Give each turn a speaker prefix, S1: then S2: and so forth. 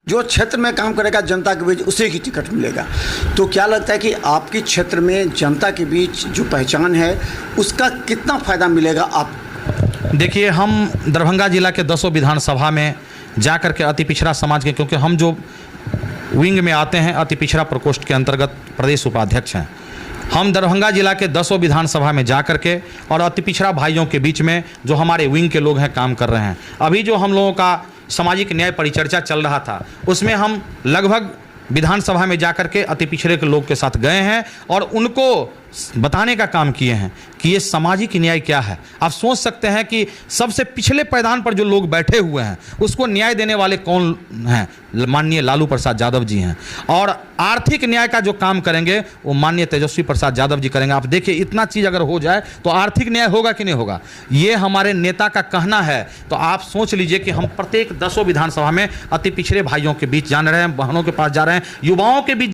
S1: जो क्षेत्र में काम करेगा जनता के बीच उसी की टिकट मिलेगा। तो क्या लगता है कि आपके क्षेत्र में जनता के बीच जो पहचान है उसका कितना फ़ायदा मिलेगा आप?
S2: देखिए, हम दरभंगा जिला के 10 विधानसभा में जा कर के अति पिछड़ा समाज के, क्योंकि हम जो विंग में आते हैं अति पिछड़ा प्रकोष्ठ के अंतर्गत प्रदेश उपाध्यक्ष हैं, हम दरभंगा जिला के 10 विधानसभा में जा कर के और अति पिछड़ा भाइयों के बीच में जो हमारे विंग के लोग हैं काम कर रहे हैं। अभी जो हम लोगों का सामाजिक न्याय परिचर्चा चल रहा था उसमें हम लगभग विधानसभा में जाकर के अति पिछड़े के लोग के साथ गए हैं और उनको बताने का काम किए हैं कि ये सामाजिक न्याय क्या है। आप सोच सकते हैं कि सबसे पिछले पायदान पर जो लोग बैठे हुए हैं उसको न्याय देने वाले कौन हैं? माननीय लालू प्रसाद यादव जी हैं। और आर्थिक न्याय का जो काम करेंगे वो माननीय तेजस्वी प्रसाद यादव जी करेंगे। आप देखिए, इतना चीज़ अगर हो जाए तो आर्थिक न्याय होगा कि नहीं होगा, ये हमारे नेता का कहना है। तो आप सोच लीजिए कि हम प्रत्येक 10 विधानसभा में अति पिछड़े भाइयों के बीच जान रहे हैं, बहनों के पास जा रहे हैं, युवाओं के बीच